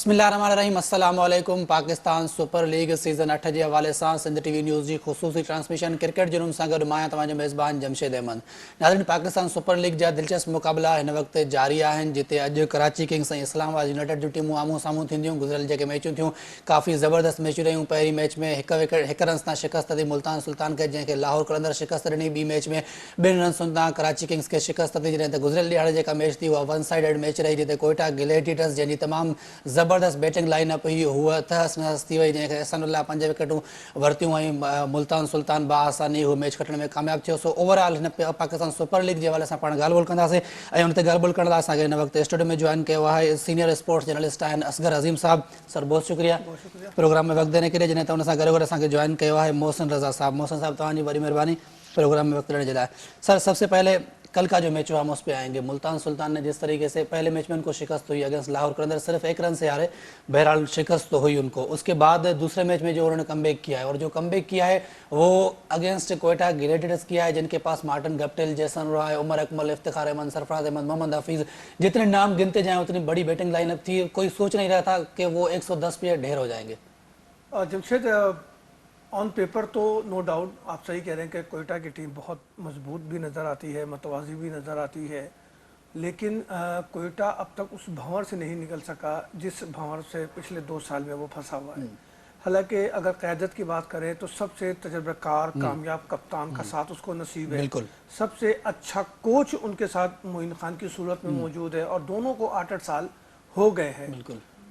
बिस्मिल्लाहिर्रहमानिर्रहीम अस्सलाम वालेकुम। पाकिस्तान सुपर लीग सीज़न 8 के हवाले से सिंध टीवी न्यूज़ की खुसूसी ट्रांसमिशन क्रिकेट जुनून से गॾु मां तव्हांजो मेज़बान जमशेद अहमद। नाज़रीन, पाकिस्तान सुपर लीग जा दिलचस्प मुक़ाबला इन वक्त जारी आहिनि, जिते अॼु कराची किंग्स ऐं इस्लामाबाद यूनाइटेड जूं टीमूं आम्हूं साम्हूं थींदियूं। गुज़िरियल जेके मैचूं थियूं काफ़ी ज़बरदस्त मैचूं रहियूं। पहिरीं मैच में हिकु रन सां शिकस्त दी मुल्तान सुल्तान खे, जंहिंखे लाहौर कलंदर शिकस्त ॾिनी। ॿी मैच में 2 रन तां कराची किंग्स खे शिकस्त दी, जॾहिं त गुज़िरियल ॾियारे जेका मैच थी उहा वन साइडेड मैच रही, जिते कोयटा ग्लैडिएटर्स जंहिंजी तमामु ज़बरदस्त बैटिंग लाइन अप हुई हूअ तहस नहस थी वई, जंहिंखे अहसानुल्लाह 5 विकेटूं वरितियूं ऐं मुल्तान सुल्तान बाआसानी हू मैच खटण में कामयाब थियो। सो ओवरऑल हिन पाकिस्तान सुपर लीग जे हवाले सां पाण ॻाल्हि ॿोल कंदासीं ऐं हुन ते ॻाल्हि ॿोल करण लाइ असांखे हिन वक़्तु स्टूडियो में जॉइन कयो आहे सीनियर स्पोर्ट्स जर्नलिस्ट आहिनि असगर अज़ीम साहब। सर बहुत शुक्रिया प्रोग्राम में वक़्तु देने के लिए। जॾहिं त हुन सां गॾोगॾु असांखे जॉइन कयो आहे मोहसिन रज़ा साहब। मोहसिन साहब, तव्हांजी वॾी महिरबानी प्रोग्राम में वक्त देने के लिए। सर, सबसे पहले कल का जो मैच हुआ हम उस पर आएंगे। मुल्तान सुल्तान ने जिस तरीके से पहले मैच में उनको शिकस्त हुई अगेंस्ट लाहौर कलंदर, सिर्फ 1 रन से हारे, बहरहाल शिकस्त तो हुई उनको। उसके बाद दूसरे मैच में जो उन्होंने कमबैक किया है, और जो कमबैक किया है वो अगेंस्ट कोयटा ग्लैडिएटर्स किया है, जिनके पास मार्टिन गप्टिल, जैसन रॉय, उमर अकमल, इफ्तिखार अहमद, सरफराज अहमद, मोहम्मद हफीज़, जितने नाम गिनते जाएँ उतनी बड़ी बैटिंग लाइनअप थी। कोई सोच नहीं रहा था कि वो 110 प्लेयर ढेर हो जाएंगे। जमशेद, ऑन पेपर तो नो डाउट आप सही कह रहे हैं कि कोयटा की टीम बहुत मजबूत भी नज़र आती है, मतवाज़ी भी नज़र आती है, लेकिन कोयटा अब तक उस भंवर से नहीं निकल सका जिस भंवर से पिछले 2 साल में वो फंसा हुआ है। हालांकि अगर क़यादत की बात करें तो सबसे तजर्बाकार कामयाब कप्तान का साथ उसको नसीब है, सबसे अच्छा कोच उनके साथ मोइन खान की सूरत में मौजूद है, और दोनों को 8-8 साल हो गए हैं।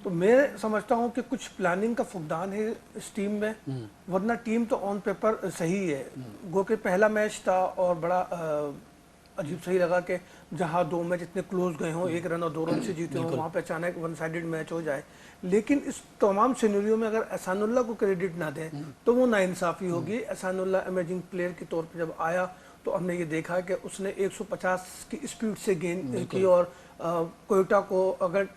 तो मैं समझता हूँ कि कुछ प्लानिंग का फुकदान है इस टीम में, वरना टीम तो ऑन पेपर सही है। गो के पहला मैच था और बड़ा अजीब सही लगा कि जहाँ 2 मैच इतने क्लोज गए हों, 1 रन और 2 रन से जीते हों, वहाँ पे अचानक वन साइडेड मैच हो जाए। लेकिन इस तमाम सिनेरियो में अगर एहसानुल्लाह को क्रेडिट ना दें तो वो नाइंसाफ़ी होगी। एहसानुल्लाह इमर्जिंग प्लेयर के तौर पर जब आया तो हमने ये देखा कि उसने 150 की स्पीड से गेंद की, और कोयटा को अगर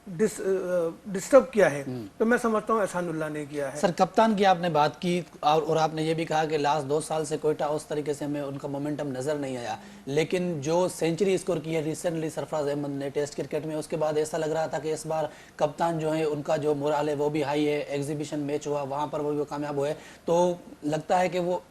डिस्टर्ब किया है तो मैं समझता हूँ एहसानुल्लाह ने किया है। सर, कप्तान की आपने बात की और आपने ये भी कहा कि लास्ट 2 साल से कोयटा उस तरीके से हमें उनका मोमेंटम नज़र नहीं आया, लेकिन जो सेंचुरी स्कोर की है रिसेंटली सरफराज अहमद ने टेस्ट क्रिकेट में, उसके बाद ऐसा लग रहा था कि इस बार कप्तान जो है उनका जो मोराल है वो भी हाई है। एग्जीबिशन मैच हुआ वहाँ पर वो कामयाब हुए, तो लगता है कि वो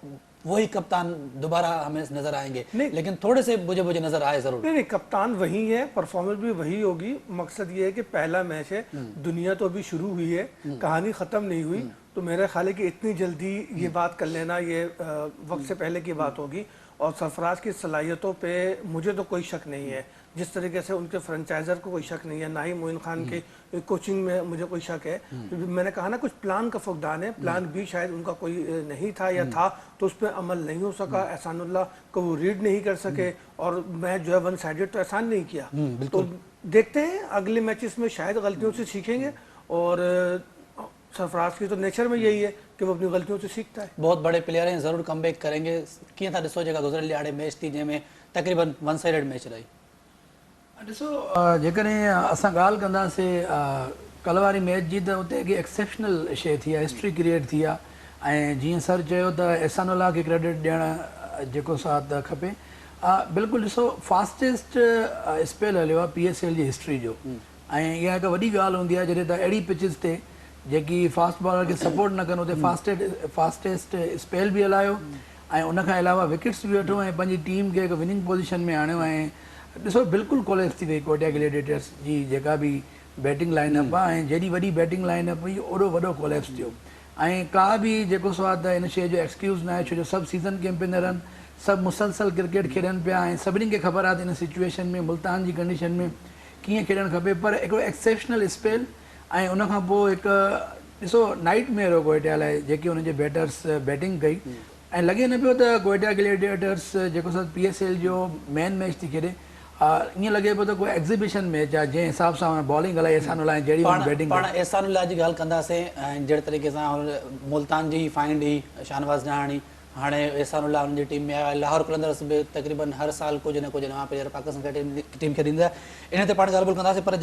वही कप्तान दोबारा हमें नजर आएंगे, लेकिन थोड़े से बुझे नजर आए जरूर। नहीं, कप्तान वही है, परफॉर्मेंस भी वही होगी। मकसद ये है कि पहला मैच है, दुनिया तो अभी शुरू हुई है, कहानी खत्म नहीं हुई। तो मेरा ख्याल है कि इतनी जल्दी ये बात कर लेना ये वक्त से पहले की बात होगी। और सरफराज की सलाहियतों पे मुझे तो कोई शक नहीं है, जिस तरीके से उनके फ्रेंचाइजर को कोई शक नहीं है, ना ही मोइन खान के कोचिंग में मुझे कोई शक है। तो मैंने कहा ना, कुछ प्लान का फुकदान है। प्लान भी शायद उनका कोई नहीं था, या था तो उस पर अमल नहीं हो सका। एहसानुल्लाह को वो रीड नहीं कर सके, और मैच जो है वन साइडेड तो एहसान नहीं किया। तो देखते हैं अगले मैचेस में शायद गलतियों से सीखेंगे, और सरफराज की तो नेचर में यही है कि वो अपनी गलतियों से सीखता है। बहुत बड़े प्लेयर हैं, ज़रूर कमबैक करेंगे। कीअं था ॾिसो जेका गुज़िरियल ॾियारे मैच थी जंहिंमें तक़रीबन वन साइडेड मैच रही? ॾिसो, जेकॾहिं असां ॻाल्हि कंदासीं कल्ह वारी मैच जी, त उते हिकु एक्सेप्शनल शइ थी आहे, हिस्ट्री क्रिएट थी आहे। ऐं जीअं सर चयो त एहसानुल्लाह खे क्रेडिट ॾियणु जेको साथ खपे। बिल्कुलु ॾिसो, फास्टेस्ट स्पेल हलियो आहे PSL जी हिस्ट्री जो, ऐं इहा हिकु वॾी ॻाल्हि हूंदी आहे जॾहिं त अहिड़ी पिचिस ते जेकी फास्ट बॉलर खे सपोर्ट न कनि उते फास्टेस्ट स्पेल बि हलायो, ऐं उनखां अलावा विकेट्स बि वठो, ऐं पंहिंजी टीम खे हिकु विनिंग पोज़ीशन में आणियो। ऐं ॾिसो, बिल्कुलु कोलेप्स थी वई कोयटा ग्लैडिएटर्स जी जेका बि बैटिंग लाइनअप आहे, ऐं जेॾी वॾी बैटिंग लाइनअप हुई ओॾो वॾो कोलेप्स थियो। ऐं का बि जेको सवादु आहे इन शइ जो एक्सक्यूज़ न आहे, छो जो सभु सीज़न कैंपेनर आहिनि, सभु मुसलसल क्रिकेट खेॾनि पिया, ऐं सभिनी खे ख़बर आहे त इन सिचुएशन में मुल्तान जी कंडीशन में कीअं खेॾणु खपे। पर हिकिड़ो एक्सेप्शनल स्पेल, ऐं उनखां पोइ हिकु ॾिसो नाइट मेयर हो कोयटा लाइ जेके हुनजे बैटर्स बैटिंग कई, ऐं लॻे न पियो त कोयटा ग्लैडिएटर्स जेको सभु PSL जो मेन मैच थी खेॾे, ईअं लॻे पियो त कोई एग्ज़िबिशन मैच आहे जंहिं हिसाब सां बॉलिंग हलाई एहसानुल्लाह जहिड़ी बैटिंग। पाण एहसानुल्लाह जी ॻाल्हि कंदासीं, ऐं जहिड़े तरीक़े सां मुल्तान जी फाइंड हुई शाहनवाज़ जहाणी, हाणे एहसानुल्लाह उनकी टीम में आया लाहौर कलंदर्स भी तकरीबन हर साल कुछ न कुछ नवा प्लेयर पाकिस्तान टीम के ॾींदा इन ते पाण ॻाल्हि ॿोल कंदासीं पर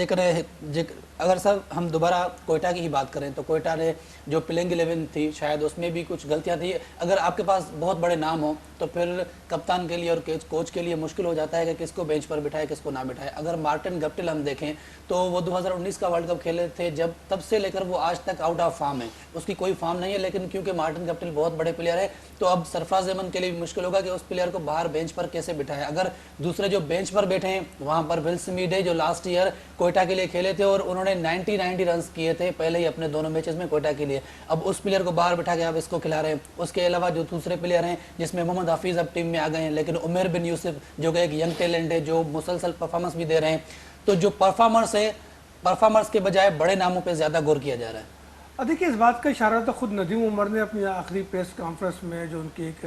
अगर सर हम दोबारा कोयटा की ही बात करें तो कोयटा ने जो प्लेइंग 11 थी शायद उसमें भी कुछ गलतियां थी। अगर आपके पास बहुत बड़े नाम हो तो फिर कप्तान के लिए और कोच के लिए मुश्किल हो जाता है कि किसको बेंच पर बिठाए किसको ना बिठाए। अगर मार्टिन गप्टिल हम देखें तो वो 2019 का वर्ल्ड कप खेले थे जब तब से लेकर वो आज तक आउट ऑफ फॉर्म है, उसकी कोई फॉर्म नहीं है, लेकिन क्योंकि मार्टिन गप्टिल बहुत बड़े प्लेयर है तो अब सरफराज अहमद के लिए भी मुश्किल होगा कि उस प्लेयर को बाहर बेंच पर कैसे बिठाए। अगर दूसरे जो बेंच पर बैठे हैं वहां पर विल स्मिथ है जो लास्ट ईयर कोयटा के लिए खेले थे और उन्होंने 90 रन किए थे पहले ही अपने दोनों मैचेस में कोयटा के लिए। अब उस प्लेयर को बाहर बिठा के आप इसको खिला रहे हैं। उसके अलावा जो दूसरे प्लेयर हैं जिसमें मोहम्मद हफीज अब टीम में आ गए हैं, लेकिन उमेर बिन यूसुफ जो कि एक यंग टैलेंट है जो मुसलसल परफॉर्मेंस भी दे रहे हैं, तो जो परफॉर्मर्स है परफॉर्मर्स के बजाय बड़े नामों पर ज्यादा गौर किया जा रहा है। देखिए इस बात का इशारा तो खुद नदीम उमर ने अपनी आखिरी प्रेस कॉन्फ्रेंस में जो उनकी एक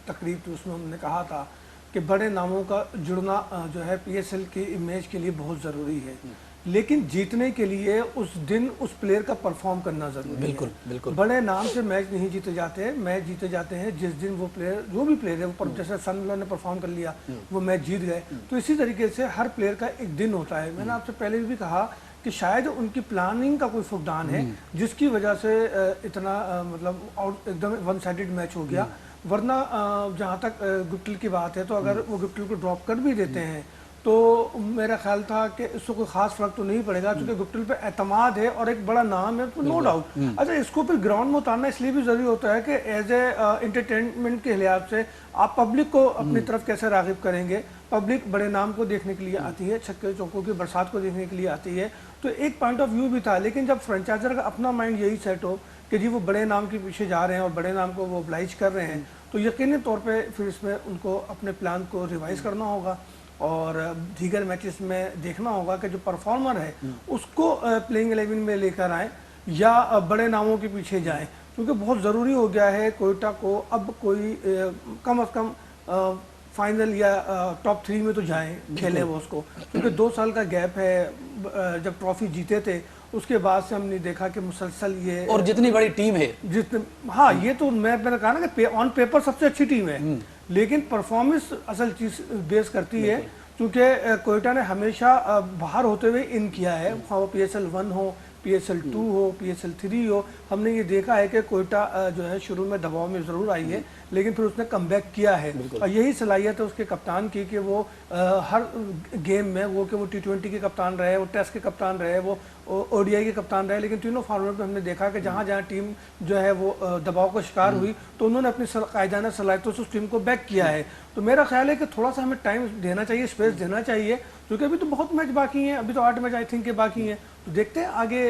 तकरीब थी उसमें उन्होंने कहा था कि बड़े नामों का जुड़ना जो है पीएसएल की इमेज के लिए बहुत ज़रूरी है, लेकिन जीतने के लिए उस दिन उस प्लेयर का परफॉर्म करना ज़रूरी है। बिल्कुल बिल्कुल। बड़े नाम से मैच नहीं जीते जाते, मैच जीते जाते हैं जिस दिन वो प्लेयर जो भी प्लेयर है वो जैसे सनबर्न ने परफॉर्म कर लिया वो मैच जीत गए, तो इसी तरीके से हर प्लेयर का एक दिन होता है। मैंने आपसे पहले भी कहा कि शायद उनकी प्लानिंग का कोई फुकदान है जिसकी वजह से इतना मतलब एकदम वन साइडेड मैच हो गया। वरना जहाँ तक गुप्टिल की बात है तो अगर वो गुप्टिल को ड्रॉप कर भी देते हैं तो मेरा ख्याल था कि इससे कोई खास फर्क तो नहीं पड़ेगा क्योंकि गुप्टिल पे एतमाद है और एक बड़ा नाम है, तो नो डाउट। अच्छा, इसको फिर ग्राउंड में उतारना इसलिए भी ज़रूरी होता है कि एज ए एंटरटेनमेंट के लिहाज से आप पब्लिक को अपनी तरफ कैसे राग़िब करेंगे। पब्लिक बड़े नाम को देखने के लिए आती है, छक्के चौकों की बरसात को देखने के लिए आती है, तो एक पॉइंट ऑफ व्यू भी था। लेकिन जब फ्रेंचाइजर का अपना माइंड यही सेट हो कि जी वो बड़े नाम के पीछे जा रहे हैं और बड़े नाम को वो ओब्लाइज कर रहे हैं, तो यकीनी तौर पे फिर इसमें उनको अपने प्लान को रिवाइज करना होगा और दीगर मैचेस में देखना होगा कि जो परफॉर्मर है उसको प्लेइंग 11 में लेकर आए या बड़े नामों के पीछे जाएं, क्योंकि बहुत ज़रूरी हो गया है कोयटा को अब कोई कम अज़ कम फाइनल या टॉप 3 में तो जाएं, खेलें वो उसको, क्योंकि 2 साल का गैप है। जब ट्रॉफी जीते थे उसके बाद से हमने देखा कि मुसलसल ये और जितनी बड़ी टीम है हाँ ये तो मैंने कहा ना कि ऑन पेपर सबसे अच्छी टीम है, लेकिन परफॉर्मेंस असल चीज़ बेस करती है, क्योंकि कोयटा ने हमेशा बाहर होते हुए इन किया है, वो PSL 1 हो, PSL 2 हो, PSL 3 हो। हमने ये देखा है कि कोयटा जो है शुरू में दबाव में ज़रूर आई है लेकिन फिर उसने कमबैक किया है और यही सलाहियत है उसके कप्तान की कि वो हर गेम में वो कि वो T20 के कप्तान रहे, वो टेस्ट के कप्तान रहे, वो ODI के कप्तान रहे, लेकिन तीनों फॉर्मेट में हमने देखा कि जहाँ जहाँ टीम जो है वो दबाव का शिकार हुई तो उन्होंने अपनी कायदाना सलाहियतों से उस टीम को बैक किया है। तो मेरा ख्याल है कि थोड़ा सा हमें टाइम देना चाहिए, स्पेस देना चाहिए, क्योंकि अभी तो बहुत मैच बाकी हैं, अभी तो 8 मैच आई थिंक के बाकी हैं, तो देखते हैं आगे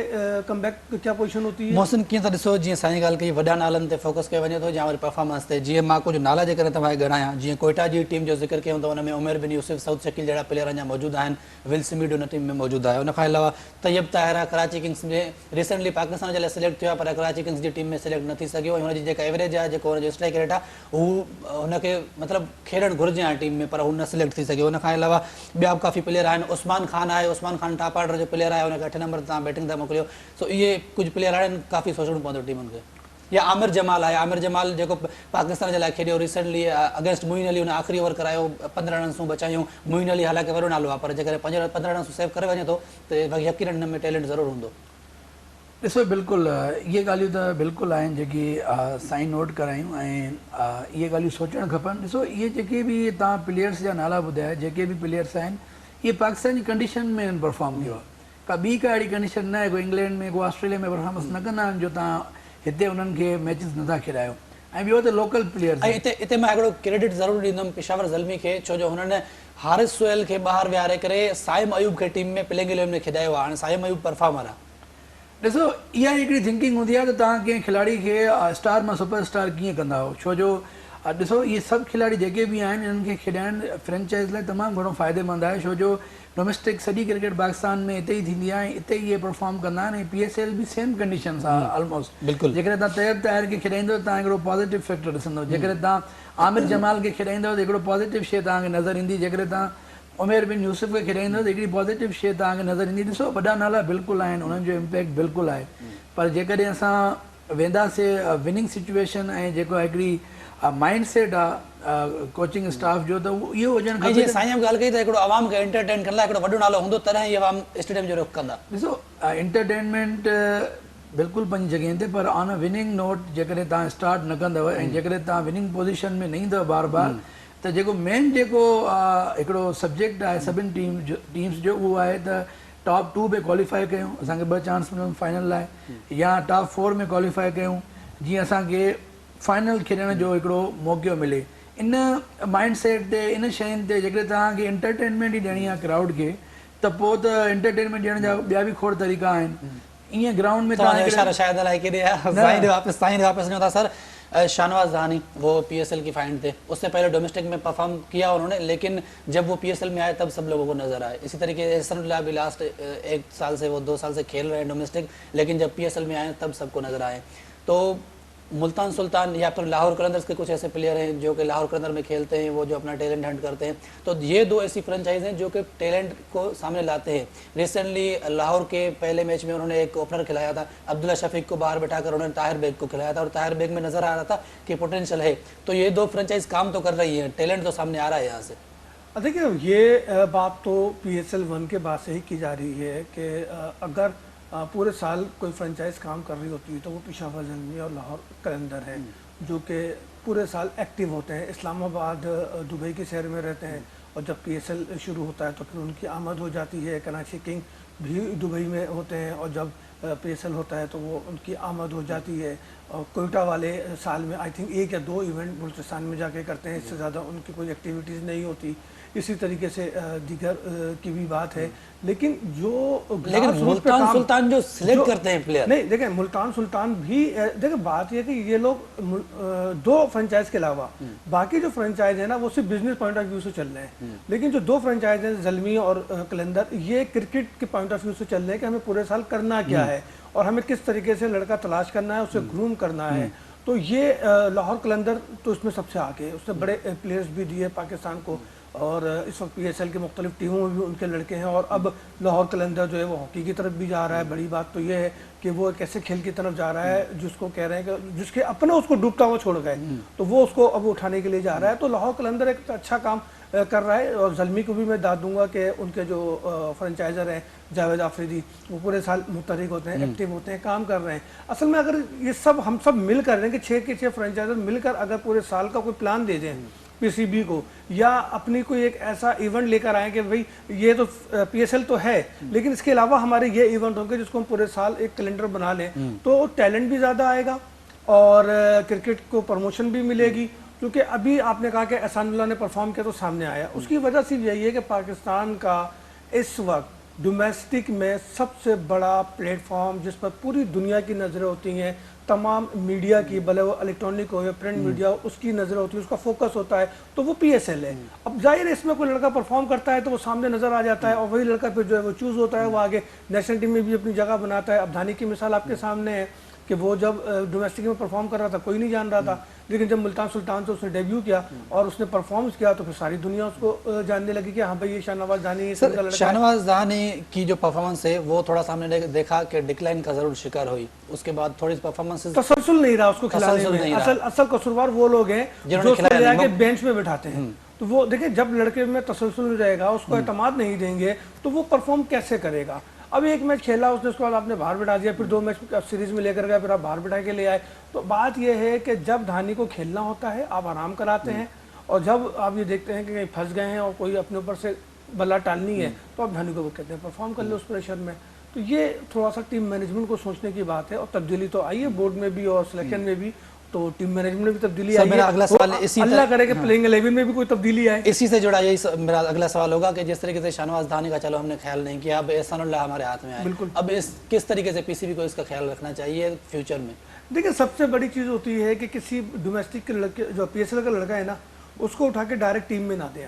कमबैक क्या पोजीशन होती है। मोहसिन कीअं था ॾिसो जीअं साईं ॻाल्हि कई वॾा नालनि ते फोकस कयो वञे थो या वरी परफॉर्मेंस ते, जीअं मां कुझु नाला जेकॾहिं तव्हांखे ॻणायां, जीअं कोयटा जी टीम जो ज़िक्र कयूं त हुन में उमेर बिन यूसुफ, सऊद शकील जहिड़ा प्लेयर अञा मौजूदु आहिनि, विल स्मिथ हुन टीम में मौजूदु आहे। उनखां अलावा तैयब ताहिर आहे कराची किंग्स में रिसेंटली पाकिस्तान जे लाइ सिलेक्ट थियो आहे पर कराची किंग्स जी टीम में सिलेक्ट न थी सघियो, हुनजी जेका एवरेज आहे जेको हुनजो स्ट्राइक रेट आहे हू हुनखे मतिलबु खेॾणु घुरिजे हाणे टीम में पर हू न सिलेक्ट थी सघियो। उनखां अलावा ॿिया बि काफ़ी प्लेयर आहिनि, उस्मान खान आहे, उस्मान खान टॉप ऑर्डर जो प्लेयर आहे, हुनखे 8 नंबर तव्हां बैटिंग था मोकिलियो, सो इहे कुझु प्लेयर आहिनि काफ़ी सोचणो पवंदो टीमुनि खे। या आमिर जमाल आहे, आमिर जमाल जेको पाकिस्तान जे लाइ खेॾियो रिसेंटली अगेंस्ट मोइन अली, हुन आख़िरी ओवर करायो 15 रन्सूं बचायूं। मोइन अली हालांकि वॾो नालो आहे पर जेकॾहिं 15 रन्सूं सेव करे वञे थो त यकीनन हिन में टैलेंट ज़रूरु हूंदो। ॾिसो बिल्कुलु इहे ॻाल्हियूं त बिल्कुलु आहिनि जेकी साईं नोट करायूं ऐं इहे ॻाल्हियूं सोचणु खपनि। ॾिसो इहे जेके बि तव्हां प्लेयर्स जा नाला ॿुधाया, जेके बि प्लेयर्स आहिनि इहे पाकिस्तान जी कंडीशन में हिननि परफॉर्म कयो आहे, का ॿी का अहिड़ी कंडीशन न आहे, कोई इंग्लैंड में को ऑस्ट्रेलिया में परफॉर्मेंस न कंदा आहिनि जो तव्हां हिते उन्हनि खे मैचिस नथा खेॾायो। ऐं ॿियो त लोकल प्लेयर्स ऐं हिते मां हिकिड़ो क्रेडिट ज़रूरु ॾींदुमि पेशावर ज़ल्मी खे, छो जो हुननि हारिस सोहेल खे ॿाहिरि विहारे करे साइम अयूब खे टीम में प्लेइंग 11 में खेॾायो आहे। हाणे साइम अयूब परफॉर्मर आहे। ॾिसो इहा हिकिड़ी थिंकिंग हूंदी आहे त तव्हां कंहिं खिलाड़ी खे स्टार मां सुपर स्टार कीअं कंदा हो, छो जो ॾिसो इहे सभु खिलाड़ी जेके बि आहिनि इन्हनि खे खेॾाइणु फ्रेंचाइज़ लाइ तमामु घणो फ़ाइदेमंद आहे, छो जो डोमेस्टिक सॼी क्रिकेट पाकिस्तान में हिते ई थींदी आहे, हिते ई इहे परफॉर्म कंदा आहिनि ऐं PSL बि सेम कंडीशन्स आहे ऑलमोस्ट। बिल्कुलु जेकॾहिं तव्हां तैयब ताहिर खे खेॾाईंदव तव्हां हिकिड़ो पॉज़िटिव फैक्टर ॾिसंदव, जेकॾहिं तव्हां आमिर जमाल खे खेॾाईंदव त हिकिड़ो पॉज़िटिव शइ तव्हांखे नज़र ईंदी, जेकॾहिं तव्हां उमेर बिन यूसुफ खे खेॾाईंदव त हिकिड़ी पॉज़िटिव शइ तव्हांखे नज़र ईंदी। ॾिसो वॾा नाला बिल्कुलु आहिनि, उन्हनि जो इम्पैक्ट बिल्कुलु आहे, पर जेकॾहिं असां वेंदासीं विनिंग सिचुएशन ऐं जेको हिकिड़ी माइंड सेट आहे कोचिंग स्टाफ जो त इहो हुजणु ऐं खपे। जीअं साईं ॻाल्हि कई त हिकिड़ो आवाम खे एंटरटेन करण लाइ हिकिड़ो वॾो नालो हूंदो तॾहिं ई आवाम स्टेडियम जो रुख कंदा। ॾिसो एंटरटेनमेंट बिल्कुलु पंहिंजी जॻहि ते, पर ऑन अ विनिंग नोट जेकॾहिं तव्हां स्टार्ट न कंदव ऐं जेकॾहिं तव्हां विनिंग पोज़ीशन में न ईंदव बार बार, त जेको मेन जेको हिकिड़ो सब्जेक्ट आहे सभिनी टीम्स जो उहो आहे त टॉप 2 में क्वालिफाई कयूं, असांखे 2 चांस मिलनि फाइनल लाइ, या टॉप 4 में क्वालिफाई कयूं जीअं असांखे फाइनल खेॾण जो हिकिड़ो मौक़ो मिले। इन माइंड सेट ते, इन शयुनि ते जेकॾहिं तव्हांखे एंटरटेनमेंट ई ॾियणी आहे क्राउड खे, त पोइ त एंटरटेनमेंट ॾियण जा ॿिया बि खोड़ तरीक़ा आहिनि। ईअं ग्राउंड में तव्हांजो इशारो शायद अलाए केॾे आहे। साईं वापस वञो था सर। शाहनवाज दानी वो पीएसएल की फाइनल थे, उससे पहले डोमेस्टिक में परफॉर्म किया उन्होंने, लेकिन जब वो पीएसएल में आए तब सब लोगों को नजर आए। इसी तरीके से एहसानुल्लाह भी लास्ट 1 साल से वो 2 साल से खेल रहे हैं डोमेस्टिक, लेकिन जब पीएसएल में आए तब सबको नजर आए। तो मुल्तान सुल्तान या फिर लाहौर कलंदर्स के कुछ ऐसे प्लेयर हैं जो कि लाहौर कलंदर में खेलते हैं, वो जो अपना टैलेंट हंट करते हैं, तो ये 2 ऐसी फ्रेंचाइज हैं जो कि टैलेंट को सामने लाते हैं। रिसेंटली लाहौर के पहले मैच में उन्होंने एक ओपनर खिलाया था, अब्दुल्ला शफीक को बाहर बैठाकर उन्होंने ताहिर बेग को खिलाया था, और ताहिर बेग में नजर आ रहा था कि पोटेंशियल है। तो ये 2 फ्रेंचाइज काम तो कर रही है, टैलेंट तो सामने आ रहा है यहाँ से। देखिए ये बात तो PSL 1 के बाद से ही की जा रही है कि अगर पूरे साल कोई फ्रेंचाइज काम कर रही होती है तो वो पेशावर ज़ल्मी और लाहौर कलंदर है, जो कि पूरे साल एक्टिव होते हैं, इस्लामाबाद दुबई के शहर में रहते हैं, और जब PSL शुरू होता है तो फिर उनकी आमद हो जाती है। कराची किंग भी दुबई में होते हैं, और जब PSL होता है तो वो उनकी आमद हो जाती है। और कोयटा वाले साल में आई थिंक 1 या 2 इवेंट बलूचिस्तान में जाके करते हैं, इससे ज़्यादा उनकी कोई एक्टिविटीज़ नहीं होती। इसी तरीके से दीगर की भी बात है, लेकिन जो लेकिन मुल्तान सुल्तान जो सिलेक्ट करते हैं प्लेयर, नहीं देखें मुल्तान सुल्तान भी देखें, बात ये कि ये लोग 2 फ्रेंचाइज के अलावा बाकी जो फ्रेंचाइज है ना वो सिर्फ बिजनेस पॉइंट ऑफ व्यू से चल रहे हैं, लेकिन जो 2 फ्रेंचाइज हैं ज़ल्मी और कलंदर, ये क्रिकेट के पॉइंट ऑफ व्यू से चल रहे हैं कि हमें पूरे साल करना क्या है और हमें किस तरीके से लड़का तलाश करना है, उसे ग्रूम करना है। तो ये लाहौर कलंदर तो इसमें सबसे आगे है, उसने बड़े प्लेयर्स भी दिए पाकिस्तान को, और इस वक्त PSL के मुख्तलिफ टीमों में भी उनके लड़के हैं, और अब लाहौर कलंदर जो है वो हॉकी की तरफ भी जा रहा है। बड़ी बात तो ये है कि वो एक ऐसे खेल की तरफ जा रहा है जिसको कह रहे हैं कि जिसके अपने उसको डूबता हुआ छोड़ गए, तो वो उसको अब उठाने के लिए जा रहा है। तो लाहौर कलंदर एक अच्छा काम कर रहा है, और ज़ल्मी को भी मैं दाद दूंगा कि उनके जो फ्रेंचाइजर हैं जावेद आफरीदी, वो पूरे साल मुतहरिक होते हैं, एक्टिव होते हैं, काम कर रहे हैं। असल में अगर ये सब हम सब मिल कर रहे हैं कि 6 के 6 फ्रेंचाइजर मिलकर अगर पूरे साल का कोई प्लान दे दें PCB को, या अपनी कोई एक ऐसा इवेंट लेकर आए कि भाई ये तो PSL तो है, लेकिन इसके अलावा हमारे ये इवेंट होंगे जिसको हम पूरे साल एक कैलेंडर बना लें, तो टैलेंट भी ज़्यादा आएगा और क्रिकेट को प्रमोशन भी मिलेगी। क्योंकि अभी आपने कहा कि एहसानुल्लाह ने परफॉर्म किया तो सामने आया, उसकी वजह सिर्फ यही है कि पाकिस्तान का इस वक्त डोमेस्टिक में सबसे बड़ा प्लेटफॉर्म जिस पर पूरी दुनिया की नज़रें होती हैं, तमाम मीडिया की, भले वो इलेक्ट्रॉनिक हो या प्रिंट मीडिया हो, उसकी नज़र होती है, उसका फोकस होता है, तो वो PSL है। अब जाहिर है इसमें कोई लड़का परफॉर्म करता है तो वो सामने नज़र आ जाता है, और वही लड़का फिर जो है वो चूज़ होता है, वो आगे नेशनल टीम में भी अपनी जगह बनाता है। अब धानी की मिसाल आपके सामने है कि वो जब डोमेस्टिक में परफॉर्म कर रहा था कोई नहीं जान रहा था, लेकिन जब मुल्तान सुल्तान से उसने डेब्यू किया और उसने परफॉर्मेंस किया तो फिर सारी दुनिया उसको जानने लगी कि हाँ भाई ये शाहनवाज दानी। शाहनवाज दानी की जो परफॉर्मेंस है वो थोड़ा सामने देखा कि डिक्लाइन का जरूर शिकार हुई, उसके बाद थोड़ी परफॉर्मेंस तसलसल नहीं रहा उसको खिलाने में। असल कसूरवार वो लोग हैं जो उसको ले आके बेंच पे बिठाते हैं। तो वो देखिए जब लड़के में तसलसल नहीं रहेगा, उसको एतमाद नहीं देंगे, तो वो परफॉर्म कैसे करेगा। अब एक मैच खेला उसने, उसके बाद आपने बाहर बिठा दिया, फिर 2 मैच सीरीज में लेकर गए, फिर आप बाहर बिठा के ले आए। तो बात यह है कि जब धानी को खेलना होता है आप आराम कराते हैं, और जब आप ये देखते हैं कि कहीं फंस गए हैं और कोई अपने ऊपर से बल्ला टालनी है तो आप धानी को वो कहते हैं परफॉर्म कर ले उस प्रेशर में। तो ये थोड़ा सा टीम मैनेजमेंट को सोचने की बात है, और तब्दीली तो आई है बोर्ड में भी और सिलेक्शन में भी, तो टीम मैनेजमेंट में भी तब्दीली आई है। अगला सवाल इसी अल्लाह करे कि प्लेइंग 11 में भी कोई तब्दीली आए। इसी से जुड़ा यही मेरा अगला सवाल होगा कि जिस तरीके से शाहनवाज दानी का चलो हमने ख्याल नहीं किया, अब एहसानुल्लाह हमारे हाथ में आए, बिल्कुल। अब किस तरीके से PCB को इसका ख्याल रखना चाहिए फ्यूचर में। देखिए सबसे बड़ी चीज़ होती है कि किसी डोमेस्टिक के लड़के जो PSL का लड़का है ना, उसको उठा के डायरेक्ट टीम में ना दें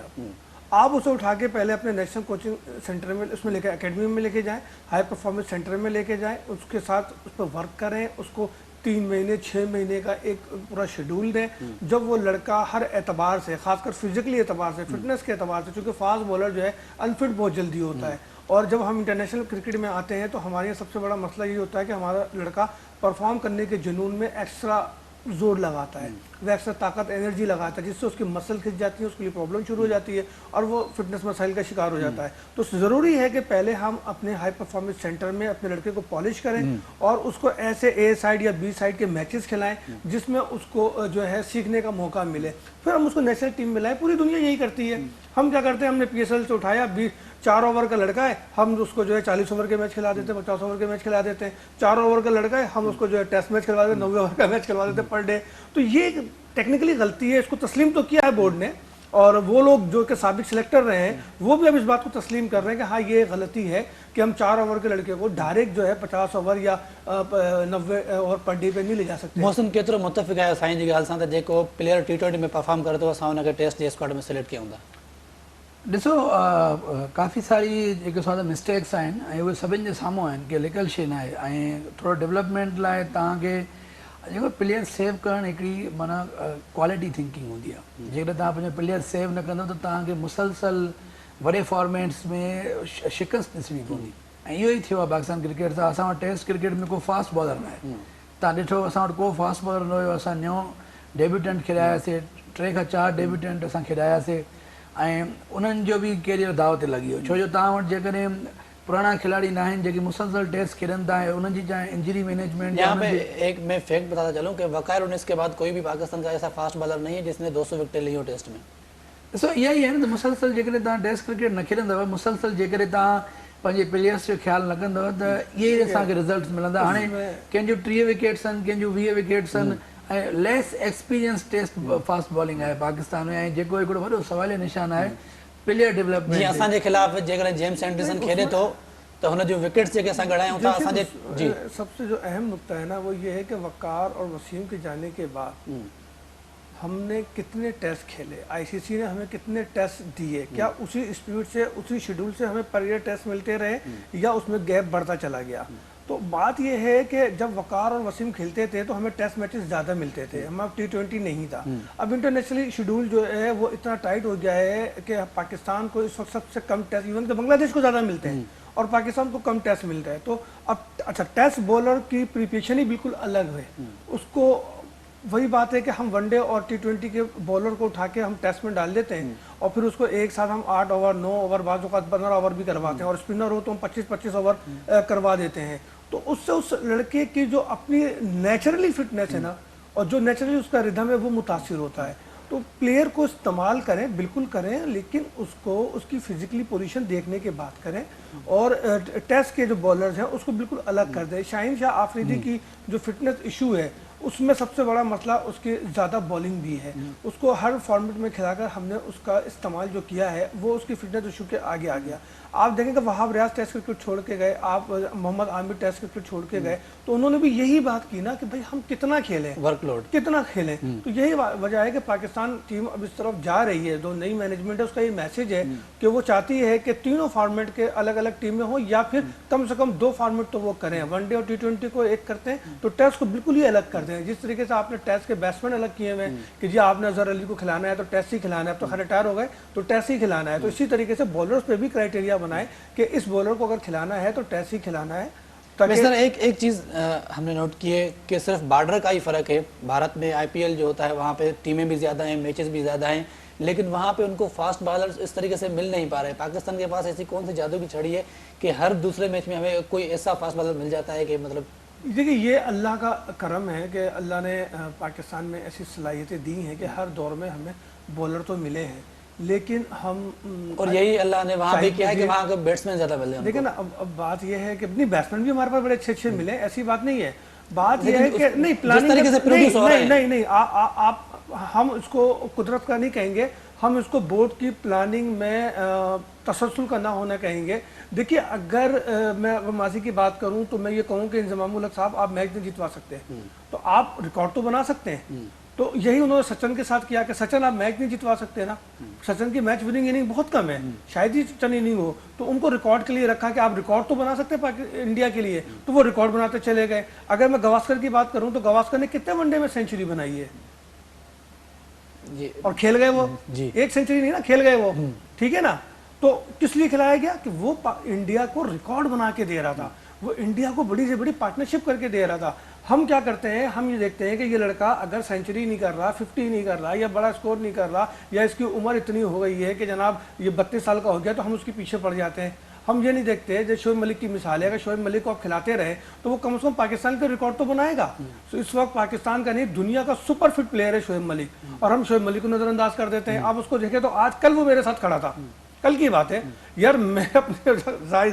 आप उसे उठा के पहले अपने नेशनल कोचिंग सेंटर में उसमें लेके एकेडमी में लेके जाएं, हाई परफॉर्मेंस सेंटर में लेके जाएं, उसके साथ उस पर वर्क करें, उसको 3 مہینے 6 مہینے کا ایک پورا شیڈول دیں جب وہ لڑکا ہر اعتبار سے خاص کر فزیکلی اعتبار سے فٹنس کے اعتبار سے چونکہ فاسٹ بولر جو ہے انفٹ بہت جلدی ہوتا ہے اور جب ہم انٹرنیشنل کرکٹ میں آتے ہیں تو ہمارے سب سے بڑا مسئلہ یہ ہوتا ہے کہ ہمارا لڑکا پرفارم کرنے کے جنون میں ایکسٹرا زور لگاتا ہے وہ ایکسٹرا طاقت انرجی لگاتا ہے جس سے اس کی مسل کھنچ جاتی ہے اس کے لیے پرابلم شروع ہو جاتی ہے اور وہ فٹنس مسائل کا شکار ہو جاتا ہے تو ضروری ہے کہ پہلے ہم اپنے ہائی پرفارمنس سینٹر میں اپنے لڑکے کو پالش کریں اور اس کو ایسے اے سائڈ یا بی سائڈ کے میچز کھلائیں جس میں اس کو جو ہے سیکھنے کا موقع ملے پھر ہم اس کو نیشنل ٹیم میں لائیں پوری دنیا یہی کرتی ہے ہم کیا کرتے ہیں ہم نے پی ایس ایل سے اٹھایا 4 اوور کا لڑکا ہے ہم اس کو جو ہے 40 اوور کے میچ کھلا دیتے ہیں 50 اوور کے میچ کھلا دیتے ہیں 4 اوور کا لڑکا ہے ہم اس کو جو ہے ٹیسٹ میچ کھلوا دیتے ہیں 90 اوور کا میچ کھلوا دیتے ہیں پر ڈے تو یہ ٹیکنیکلی غلطی ہے اس کو تسلیم تو کیا ہے بورڈ نے اور وہ لوگ جو کہ سابق سلیکٹر رہے ہیں وہ بھی اب اس بات کو تسلیم کر رہے ہیں کہ ہاں یہ غلطی ہے کہ ہم 4 اوور کے لڑکے کو ڈائریکٹ جو ہے 50 اوور یا 90 اوور پر ڈے پہ نہیں لے جا سکتے محسن केतिरो मुतफ़िक़ आहे साईं जी ॻाल्हि सां त जेको प्लेयर T20 में परफॉर्म करे थो असां हुनखे टेस्ट जे स्क्वाड में सिलेक्ट कयूं था ॾिसो काफ़ी सारी जेके असां मिस्टेक्स आहिनि ऐं उहे सभिनि जे साम्हूं आहिनि कि लिकल शइ न आहे ऐं थोरो डेवलपमेंट लाइ तव्हांखे जेको प्लेयर सेव करणु हिकिड़ी माना क्वालिटी थिंकिंग हूंदी आहे जेकॾहिं तव्हां पंहिंजो प्लेयर सेव न कंदव त तव्हांखे मुसलसल वॾे फॉर्मेट्स में शिकस्त ॾिसणी पवंदी ऐं इहो ई थियो आहे पाकिस्तान क्रिकेट सां असां वटि टेस्ट क्रिकेट में को फास्ट बॉलर न आहे तव्हां ॾिठो असां वटि को फास्ट बॉलर न हुयो असां नओं डेब्यूटेंट खेॾायासीं 3 खां 4 डेब्यूटेंट असां खेॾायासीं ऐं उन्हनि जो बि कैरियर दाव ते लॻी वियो छो जो तव्हां वटि जेकॾहिं पुराणा खिलाड़ी न आहिनि जेके मुसलसल टेस्ट खेॾनि था ऐं उन्हनि जी चाहे इंजरी मैनेजमेंट यहाँ पे एक मैं फैक्ट बताता चलूँ कि वक़ार 19 के बाद कोई भी पाकिस्तान का ऐसा फास्ट बॉलर नहीं है जिसने 200 विकेटें ली हो टेस्ट में ॾिसो इहा ई आहे न त मुसलसल जेकॾहिं तव्हां टेस्ट क्रिकेट न खेॾंदव मुसलसल जेकॾहिं तव्हां पंहिंजे प्लेयर्स जो ख़्यालु न कंदव त इहे ई असांखे रिज़ल्ट मिलंदा हाणे कंहिंजो 30 विकेट्स आहिनि कंहिंजो 20 विकेट्स आहिनि ऐं less experience test fast bowling आहे पाकिस्तान में ऐं जेको हिकिड़ो वॾो सवाल निशान आहे प्लेयर डेवलपमेंट जी असांजे खिलाफ़ जेकॾहिं जेम्स एंडरसन खेॾे थो तो हुन जूं विकेट्स जेके असां गणायूं था असांजे जी सबसे जो अहम नुक्ता है ना वो ये है कि वकार और वसीम के जाने के बाद हमने कितने टेस्ट खेले आईसीसी ने हमें कितने टेस्ट दिए क्या उसी स्पीड से उसी शेड्यूल से हमें पर ईयर टेस्ट मिलते रहे या उसमें गैप बढ़ता चला गया तो बात यह है कि जब वकार और वसीम खेलते थे तो हमें टेस्ट मैचेस ज़्यादा मिलते थे हमारा T20 नहीं था अब इंटरनेशनली शेड्यूल जो है वो इतना टाइट हो गया है कि पाकिस्तान को इस वक्त सबसे कम टेस्ट इवन कि बांग्लादेश को ज़्यादा मिलते हैं और पाकिस्तान को कम टेस्ट मिलता है तो अब अच्छा टेस्ट बॉलर की प्रिपरेशन ही बिल्कुल अलग है उसको वही बात है कि हम वनडे और T20 के बॉलर को उठा के हम टेस्ट में डाल देते हैं और फिर उसको एक साथ हम 8 ओवर 9 ओवर बाद 15 ओवर भी करवाते हैं और स्पिनर हो तो हम 25-25 ओवर करवा देते हैं तो उससे उस लड़के की जो अपनी नेचुरली फिटनेस है ना और जो नेचुरली उसका रिदम है वो मुतासिर होता है तो प्लेयर को इस्तेमाल करें बिल्कुल करें लेकिन उसको उसकी फिजिकली पोजीशन देखने के बाद करें और टेस्ट के जो बॉलर्स हैं उसको बिल्कुल अलग कर दें शाहीन शाह आफरीदी की जो फिटनेस इशू है उसमें सबसे बड़ा मसला उसकी ज़्यादा बॉलिंग भी है उसको हर फॉर्मेट में खिलाकर हमने उसका इस्तेमाल जो किया है वो उसकी फिटनेस इशू के आगे आ गया आप देखेंगे वहाब रियाज टेस्ट क्रिकेट छोड़ के गए आप मोहम्मद आमिर टेस्ट क्रिकेट छोड़ के गए तो उन्होंने भी यही बात की ना कि भाई हम कितना खेलें वर्कलोड कितना खेलें तो यही वजह है कि पाकिस्तान टीम अब इस तरफ जा रही है जो नई मैनेजमेंट है उसका ये मैसेज है कि वो चाहती है कि तीनों फॉर्मेट के अलग अलग टीमें हो या फिर कम से कम 2 फॉर्मेट तो वो करें वनडे और T20 को एक करते हैं तो टेस्ट को बिल्कुल ही अलग कर दें जिस तरीके से आपने टेस्ट के बैट्समैन अलग किए हुए हैं कि जी आपने अजहर अली को खिलाना है तो टेस्ट ही खिलाना है अब तो खैर रिटायर हो गए तो टेस्ट ही खिलाना है तो इसी तरीके से बॉलर्स पे भी क्राइटेरिया बनाए कि इस बॉलर को अगर खिलाना है तो टेस्ट ही खिलाना है सर एक चीज़ हमने नोट की है कि सिर्फ बॉर्डर का ही फ़र्क है भारत में IPL जो होता है वहाँ पे टीमें भी ज़्यादा हैं मैचेस भी ज़्यादा हैं लेकिन वहाँ पे उनको फास्ट बॉलर्स इस तरीके से मिल नहीं पा रहे पाकिस्तान के पास ऐसी कौन सी जादू की छड़ी है कि हर दूसरे मैच में हमें कोई ऐसा फास्ट बॉलर मिल जाता है कि मतलब देखिए ये अल्लाह का करम है कि अल्लाह ने पाकिस्तान में ऐसी सलाहियतें दी हैं कि हर दौर में हमें बॉलर तो मिले हैं लेकिन हम और यही अल्लाह ने वहाँ भी किया है कि वहाँ के बैट्समैन ज़्यादा मिले हैं देखिए ना अब बात यह है कि नहीं बैट्समैन भी हमारे पास बड़े अच्छे मिले ऐसी बात नहीं है बात यह है कि नहीं प्लानिंग नहीं आप हम इसको कुदरत का नहीं कहेंगे हम इसको बोर्ड की प्लानिंग में तसलसल का ना होना कहेंगे देखिए अगर मैं अगर माजी की बात करूं तो मैं ये कहूं कि इंजमामुल हक साहब आप मैच नहीं जितवा सकते तो आप रिकॉर्ड तो बना सकते हैं तो यही उन्होंने सचिन के साथ किया कि सचिन आप मैच नहीं जितवा सकते ना, सचिन की मैच विनिंग इनिंग बहुत कम है, शायद ही सचिन इनिंग हो, तो उनको रिकॉर्ड के लिए रखा कि आप रिकॉर्ड तो बना सकते हैं इंडिया के लिए, तो वो रिकॉर्ड बनाते चले गए। अगर मैं गावस्कर की बात करूं तो गावस्कर ने कितने वनडे में सेंचुरी बनाई है और खेल गए वो, एक सेंचुरी नहीं ना, खेल गए वो, ठीक है ना। तो किस लिए खिलाया गया कि वो इंडिया को रिकॉर्ड बना के दे रहा था, वो इंडिया को बड़ी से बड़ी पार्टनरशिप करके दे रहा था। हम क्या करते हैं, हम ये देखते हैं कि ये लड़का अगर सेंचुरी नहीं कर रहा, 50 नहीं कर रहा, या बड़ा स्कोर नहीं कर रहा, या इसकी उम्र इतनी हो गई है कि जनाब ये 32 साल का हो गया, तो हम उसके पीछे पड़ जाते हैं। हम ये नहीं देखते, जैसे शोएब मलिक की मिसाल है, अगर शोएब मलिक को आप खिलाते रहे तो वो कम से कम पाकिस्तान का रिकॉर्ड तो बनाएगा। तो इस वक्त पाकिस्तान का नहीं, दुनिया का सुपर फिट प्लेयर है शोएब मलिक, और हम शोएब मलिक को नजरअंदाज कर देते हैं। आप उसको देखें तो आज कल वो मेरे साथ खड़ा था, कल की बात है यार, मैं अपने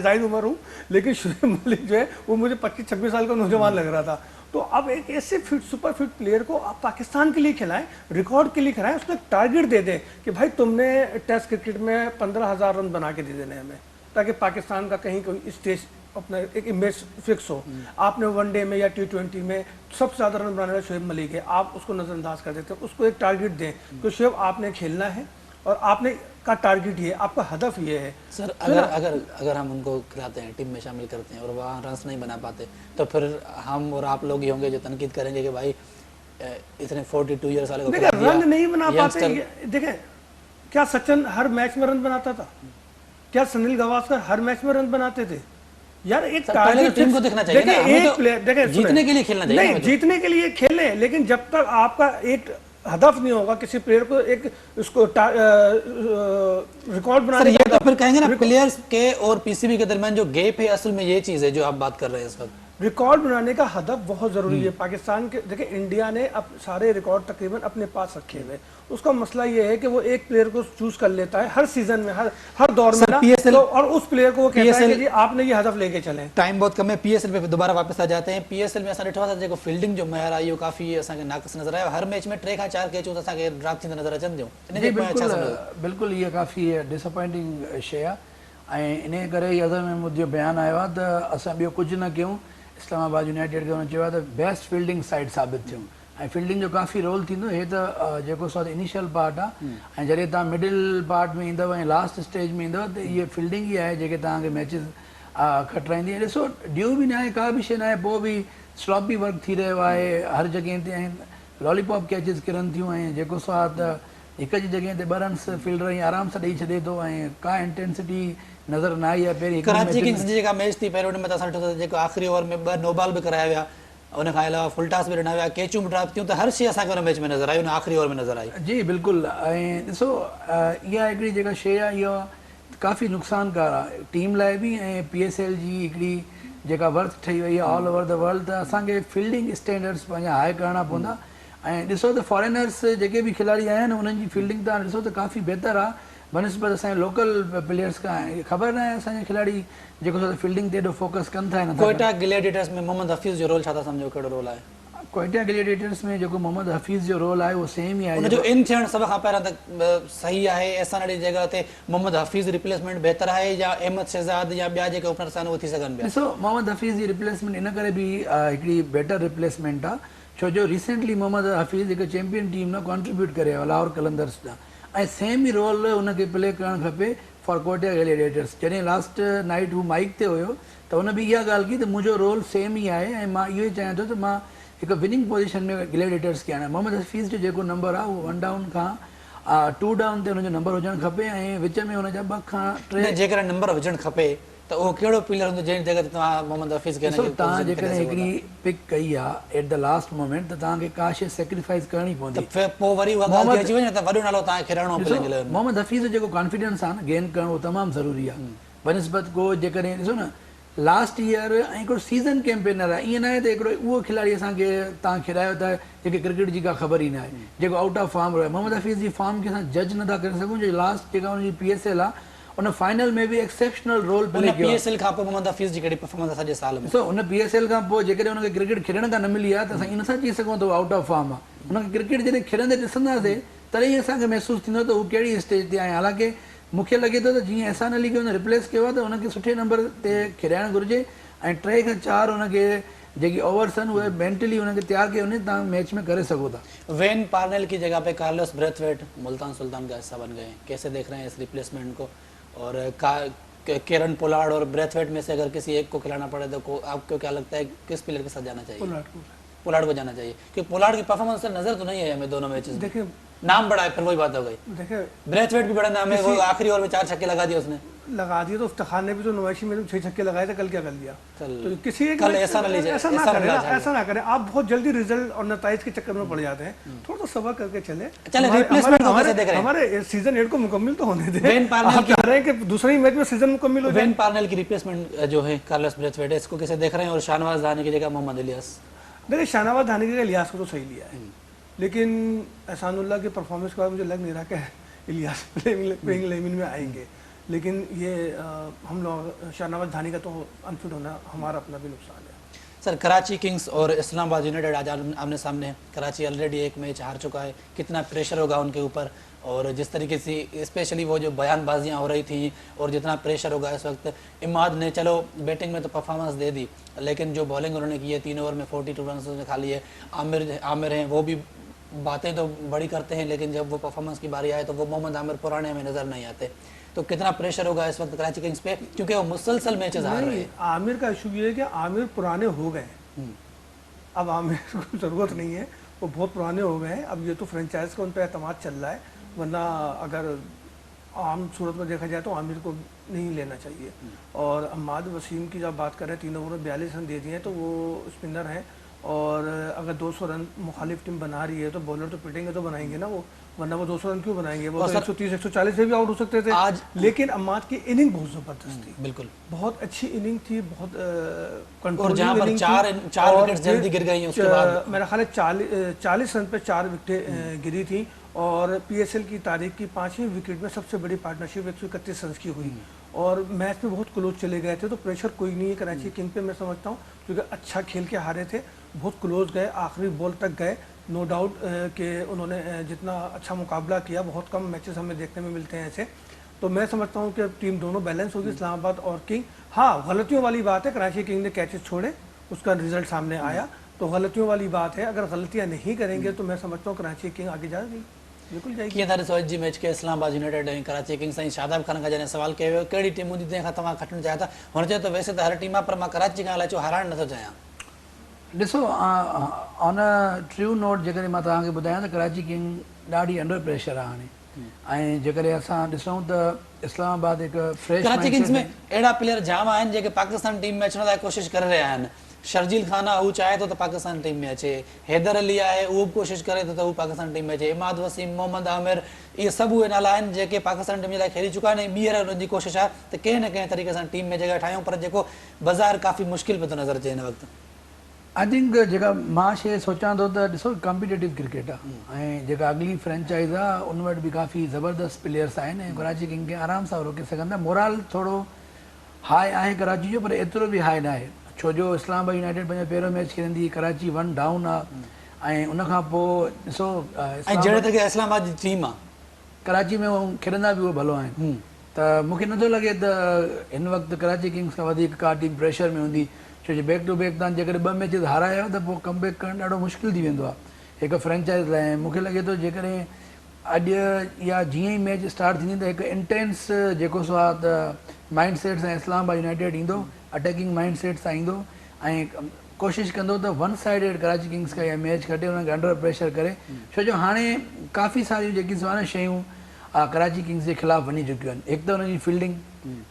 जायद उम्र हूँ, लेकिन शोएब मलिक जो है वो मुझे 25-26 साल का नौजवान लग रहा था। तो अब एक ऐसे फिट सुपर फिट प्लेयर को आप पाकिस्तान के लिए खिलाएं, रिकॉर्ड के लिए खिलाएं, उसको एक टारगेट दे दें कि भाई तुमने टेस्ट क्रिकेट में 15,000 रन बना के दे देने हमें, ताकि पाकिस्तान का कहीं कोई स्टेज अपना एक इमेज फिक्स हो। आपने वनडे में या T20 में सबसे ज़्यादा रन बनाने वाला शोएब मलिक है, आप उसको नज़रअंदाज कर देते हैं। उसको एक टारगेट दें कि शोएब आपने खेलना है और आपने का टारगेट ये, आपका हदफ ये है। सर अगर हम उनको खिलाते हैं, टीम में शामिल करते हैं और वहाँ रन्स नहीं बना पाते, तो फिर हम और आप लोग ही होंगे जो तनकीद करेंगे कि भाई इतने 42 ईयर्स वाले को देखिए रन नहीं बना पाते। देखें क्या सचिन हर मैच में रन बनाता था? क्या सुनील गावस्कर हर मैच में रन बनाते थे? यार एक टारगेट टीम को देखना चाहिए ना, एक प्लेयर देखें, जीतने के लिए खेलना चाहिए। नहीं, जीतने के लिए खेलें, लेकिन जब तक आपका एक हदफ नहीं होगा किसी प्लेयर को एक उसको रिकॉर्ड बनाने ये तो फिर कहेंगे ना प्लेयर्स के और पीसीबी के दरमियान जो गैप है, असल में ये चीज है जो आप बात कर रहे हैं इस वक्त। रिकॉर्ड बनाने का हदफ बहुत जरूरी है। पाकिस्तान के देखिए इंडिया ने अब सारे रिकॉर्ड तकरीबन अपने पास रखे हुए, उसका मसला ये है कि वो एक प्लेयर को चूज कर लेता है हर सीजन में, हर दौर में ना, तो और उस प्लेयर को वो कहता है कि जी आपने ये हदफ लेके चलें। टाइम बहुत कम है, पीएसएल पे दोबारा वापस आ जाते हैं। पीएसएल में असां ॾिठो आहे फील्डिंग जो मयार आई काफ़ी असांखे नाक़िस नज़र आयो, हर मैच में 3 खां 4 कैचूं असांखे ड्रॉप थींदे नज़र अचनि थियूं। बिल्कुलु इहा काफ़ी डिसअपॉइंटिंग शइ आहे, ऐं इन करे अदर में मुंहिंजो बयानु आयो आहे त असां ॿियो कुझु न कयूं। इस्लामाबाद यूनाइटेड खे हुन चयो आहे त बेस्ट फील्डिंग साइड साबित थियूं, ऐं फील्डिंग जो काफ़ी रोल थींदो। हे त जेको सो इनिशियल पार्ट आहे, ऐं जॾहिं तव्हां मिडिल पार्ट में ईंदव ऐं लास्ट स्टेज में ईंदव त इहे फील्डिंग ई आहे जेके तव्हांखे मैचिस खटाईंदी आहे। ॾिसो ड्यू बि न आहे, का बि शइ न आहे, पोइ बि स्लॉपी वर्क थी रहियो आहे हर जॻह ते, ऐं लॉलीपॉप कैचिस किरनि थियूं, ऐं जेको सो आहे त हिक जी जॻह ते 2 रन्स फील्डर ई आराम सां ॾेई छॾे थो, ऐं का इंटेंसिटी नज़र न आई आहे। पहिरीं कराची किंग्स जी जेका मैच थी पहिरियों में त असां ॾिठो त जेको आख़िरी ओवर में 2 नो बॉल बि कराया विया, उन खां अलावा फुल टॉस बि ॾिना विया, कैचूं बि ड्रॉप थियूं, त हर शइ असांखे हुन मैच में नज़र आई, उन आख़िरी ओवर में नज़र आई। जी बिल्कुलु, ऐं ॾिसो इहा हिकिड़ी जेका शइ आहे इहा काफ़ी नुक़सानकार आहे टीम लाइ बि, ऐं PSL जी हिकिड़ी जेका वर्थ ठही वई आहे ऑल ओवर द वर्ल्ड, त असांखे फील्डिंग स्टैंडर्ड्स पंहिंजा हाई करणा पवंदा। ऐं ॾिसो त फॉरेनर्स जेके बि खिलाड़ी आहिनि उन्हनि जी फील्डिंग तव्हां ॾिसो त काफ़ी बहितर आहे बनस्बत असांजे लोकल प्लेयर्स खां। ख़बर न आहे असांजे खिलाड़ी जेको फील्डिंग ते एॾो फोकस कनि था। कोयटा ग्लैडिएटर्स में मोहम्मद हफ़ीज़ जो रोल छा था सम्झो, कहिड़ो रोल आहे? कोयटा ग्लैडिएटर्स में जेको मोहम्मद हफ़ीज़ जो रोल आहे उहो सेम ई आहे। उनजो इन थियणु सभ खां पहिरियों त सही आहे, ऐसा नड़ी जॻह ते मोहम्मद हफ़ीज़ रिप्लेसमेंट बहितर आहे या अहमद शहज़ाद या ॿिया जेके ओपनर्स आहिनि उहे थी सघनि पिया? ॾिसो मोहम्मद हफ़ीज़ जी रिप्लेसमेंट इन करे बि हिकिड़ी बेटर रिप्लेसमेंट आहे छो जो रिसेंटली मोहम्मद हफ़ीज़ हिकु चैंपियन टीम न कॉन्ट्रीब्यूट करे आयो लाहौर कलंदर्स ॾांहुं, ऐं सेम ई रोल हुनखे प्ले करणु खपे फॉर कोयटा ग्लैडिएटर्स। जॾहिं लास्ट नाइट हू माइक ते हुयो त हुन बि इहा ॻाल्हि की त मुंहिंजो रोल सेम ई आहे, ऐं मां इहो ई चाहियां थो त मां हिकु विनिंग पोजीशन में ग्लैडिएटर्स खे आणे। मोहम्मद हफ़ीज़ जो जेको नंबर आहे उहो 1 डाउन खां 2 डाउन ते हुनजो नंबर हुजणु खपे, ऐं विच में हुनजा 2 खां 3 जेकर नंबर हुजणु खपे त उहो कहिड़ो प्लेयर हूंदो जंहिं जॻह ते तव्हां मोहम्मद हफ़ीज़ खे तव्हां जेकॾहिं हिकिड़ी पिक कई आहे एट द लास्ट मोमेंट त तव्हांखे का शइ सेक्रीफाइस करणी पवंदी, पोइ वरी उहा ॻाल्हि अची वञे त वॾो नालो तव्हांखे खिलाइणो पवंदो। मोहम्मद हफ़ीज़ जो जेको कॉन्फिडेंस आहे न गेन करणु उहो तमामु ज़रूरी आहे बनस्बत को जेकॾहिं ॾिसो न लास्ट ईयर ऐं हिकिड़ो सीज़न कैंपेनर आहे। ईअं न आहे त हिकिड़ो उहो खिलाड़ी असांखे तव्हां खिलायो था जेके क्रिकेट जी का ख़बर ई न आहे, जेको आउट ऑफ फॉर्म रहियो। मोहम्मद हफ़ीज़ जी फॉर्म खे असां जज नथा करे सघूं जो लास्ट जेका हुनजी PSL आहे उन फाइनल में बि एक्सेप्शनल रोल प्ले कयो। PSL खां पोइ मोहम्मद हफ़ीज़ जी कहिड़ी परफॉर्मेंस सॼे साल में? ॾिसो उन PSL खां पोइ जेकॾहिं हुनखे क्रिकेट खेॾण खां न मिली आहे त असां ईअं नथा चई सघूं त उहो आउट ऑफ फॉर्म आहे। हुनखे क्रिकेट जॾहिं खेॾंदे ॾिसंदासीं तॾहिं ई असांखे महसूसु थींदो त हू कहिड़ी स्टेज ते आहे। हालांकि मूंखे लॻे थो त जीअं एहसान अली खे हुन रिप्लेस कयो आहे त हुनखे सुठे नंबर ते खेॾाइणु घुरिजे, ऐं 3 खां 4 हुनखे जेकी ओवर्स आहिनि उहे मेंटली उन्हनि खे तयारु कयो वञे तव्हां मैच में करे सघो था। वेन पार्नेल की जगह पे कार्लोस ब्रेथवेट मुल्तान सुल्तान का हिस्सा बन गए हैं, कैसे देख रहे हैं इस रिप्लेसमेंट को? और केरन पोलार्ड और ब्रेथवेट में से अगर किसी एक को खिलाना पड़े तो आपको क्या लगता है किस प्लेयर के साथ जाना चाहिए? पोलार्ड को जाना चाहिए, क्योंकि पोलार्ड की परफॉर्मेंस से नजर तो नहीं है हमें दोनों मैचेस में। देखिए नाम बड़ा है, फिर वही बात हो गई। देखिए ब्रेथवेट भी बड़ा नाम है, वो आखिरी ओवर में 4 छक्के लगा दिए उसने। लगा दिए तो इफ्तिखार ने भी तो 89 में 6 छक्के लगाए थे, कल क्या कर दिया? तो किसी एक कल ऐसा ना लीजिए, ऐसा ना करें आप बहुत जल्दी रिजल्ट और नताइज के चक्कर में पड़ जाते हैं। थोड़ा तो सब्र करके चले। हमारे सीजन 8 को मुकम्मल तो होने दें। वेन पार्नेल कह रहे हैं कि दूसरे मैच में सीजन मुकम्मल हो जाए। वेन पार्नेल की रिप्लेसमेंट जो है कार्लोस ब्रेथवेट, इसको कैसे देख रहे हैं? और शाहनवाज धानी की जगह मोहम्मद इलियास। देखिए शाहनवाज धानी के इलियास को तो सही लिया है, लेकिन एहसानुल्लाह की परफॉर्मेंस के बाद मुझे लग नहीं रहा कि इलियास प्लेइंग 11 में आएंगे। लेकिन ये हम लोग शाहनवाज धानी का तो अनफिट होना हमारा अपना भी नुकसान है। सर कराची किंग्स और इस्लामाबाद यूनाइटेड आज आमने सामने है। कराची ऑलरेडी एक मैच हार चुका है, कितना प्रेशर होगा उनके ऊपर? और जिस तरीके से स्पेशली वो जो बयानबाजियाँ हो रही थी और जितना प्रेशर होगा इस वक्त, इमाद ने चलो बैटिंग में तो परफॉर्मेंस दे दी, लेकिन जो बॉलिंग उन्होंने की है 3 ओवर में 42 रन उसने खा लिए। आमिर हैं, वो भी बातें तो बड़ी करते हैं, लेकिन जब वो परफॉर्मेंस की बारी आए तो वो मोहम्मद आमिर पुराने हमें नज़र नहीं आते। तो कितना प्रेशर होगा इस वक्त कराची किंग्स पे, क्योंकि वो मुसलसल मैचेस हार रहे हैं। आमिर का इशू ये है कि आमिर पुराने हो गए, अब आमिर को ज़रूरत नहीं है, वो बहुत पुराने हो गए हैं। अब ये तो फ्रेंचाइज का उन पर एतमाद चल रहा है, वरना अगर आम सूरत में देखा जाए तो आमिर को नहीं लेना चाहिए। और अम्माद वसीम की जब बात करें 3 ओवर में 42 रन दे दिए हैं, तो वो स्पिनर हैं, और अगर 200 रन मुखालिफ टीम बना रही है तो बॉलर तो पिटेंगे तो बनाएंगे ना वो, वरना वो 200 रन क्यों बनाएंगे? वो 130-140 से भी आउट हो सकते थे आज। लेकिन अम्माद की इनिंग बहुत ज़बरदस्त थी, बिल्कुल बहुत अच्छी इनिंग थी, बहुत कंट्रोल। जहां पर 4 विकेट्स जल्दी गिर गई उसके बाद मेरा ख्याल है 40 रन पे 4 विकेटें गिरी थी। और पीएसएल की तारीख की 5वीं विकेट में सबसे बड़ी पार्टनरशिप 131 रन की हुई, और मैच में बहुत क्लोज चले गए थे। तो प्रेशर कोई नहीं है कराची किंग पे, मैं समझता हूँ, क्योंकि अच्छा खेल के हारे थे, बहुत क्लोज गए, आखिरी बॉल तक गए। नो डाउट कि उन्होंने जितना अच्छा मुकाबला किया, बहुत कम मैचेस हमें देखने में मिलते हैं ऐसे। तो मैं समझता हूँ कि टीम दोनों बैलेंस होगी, इस्लामाबाद और किंग। हाँ, गलतियों वाली बात है, कराची किंग ने कैचेस छोड़े, उसका रिजल्ट सामने आया, तो गलतियों वाली बात है। अगर गलतियाँ नहीं करेंगे तो मैं समझता हूँ कराची किंग आगे जाएगी, बिल्कुल जाएगी। कीअं था ॾिसो जी मैच के इस्लामाबाद यूनाइटेड ऐं कराची किंग्स? ऐं शादाब खान खां जॾहिं सवाल कयो कहिड़ी टीम हूंदी तंहिंखां तव्हां खटणु चाहियो था, हुन चयो त वैसे त हर टीम आहे, पर मां कराची खां अलाए छो हाराइणु नथो चाहियां। ॾिसो ऑन अ ट्रू नोट जेकॾहिं मां तव्हांखे ॿुधायां त कराची किंग ॾाढी अंडर प्रेशर आहे हाणे, ऐं जेकॾहिं असां ॾिसूं त इस्लामाबाद हिकु फ्रेश कराची किंग्स में अहिड़ा प्लेयर जाम आहिनि जेके पाकिस्तान टीम में अचण लाइ कोशिशि करे रहिया आहिनि। शर्जील खान आहे, हू चाहे थो त पाकिस्तान टीम में अचे। हैदर अली आहे, उहो बि कोशिशि करे थो त हू पाकिस्तान टीम में अचे। इमाद वसीम, मोहम्मद आमिर, इहे सभु उहे नाला आहिनि जेके पाकिस्तान टीम जे लाइ खेली चुका आहिनि। ॿीहर उन्हनि जी कोशिशि आहे त कंहिं न कंहिं तरीक़े सां टीम में जॻह ठाहियूं, पर जेको बाज़ारि काफ़ी मुश्किल पियो थो नज़र अचे हिन वक़्तु। आई थिंक जेका मां शइ सोचां थो त ॾिसो कॉम्पिटेटिव क्रिकेट आहे, ऐं जेका अॻिली फ्रेंचाइज़ आहे उन वटि बि काफ़ी ज़बरदस्त प्लेयर्स आहिनि, ऐं कराची किंग खे आराम सां रोके सघंदा। मोराल थोरो हाई आहे कराची जो, पर एतिरो बि हाई न आहे, छो जो इस्लामाबाद यूनाइटेड पंहिंजो पहिरियों मैच खेॾंदी, कराची 1 डाउन आहे, ऐं उनखां पोइ ॾिसो जहिड़े तरीक़े इस्लामाबाद जी टीम आहे, कराची में खेॾंदा बि उहे भलो आहिनि। त मूंखे नथो लॻे त हिन वक़्तु कराची किंग्स खां वधीक का टीम प्रेशर में हूंदी, छो जो बैक टू बैक तव्हां जेकॾहिं 2 मैचिस हारायो त पोइ कम बैक करणु ॾाढो मुश्किल थी वेंदो आहे हिकु फ्रेंचाइज़ लाइ। मूंखे लॻे थो जेकॾहिं अॼु या जीअं ई मैच स्टार्ट थींदी त हिकु इंटेंस जेको सो आहे त माइंड सेट सां इस्लामाबाद यूनाइटेड ईंदो, अटैकिंग माइंड सेट सां ईंदो, ऐं कोशिशि कंदो त 1 साइडेड कराची किंग्स खां इहा मैच खटे हुनखे अंडर प्रेशर करे, छो जो हाणे काफ़ी सारियूं जेकी सो आहे न शयूं कराची किंग्स जे ख़िलाफ़ु वञी चुकियूं आहिनि। हिकु त हुनजी फील्डिंग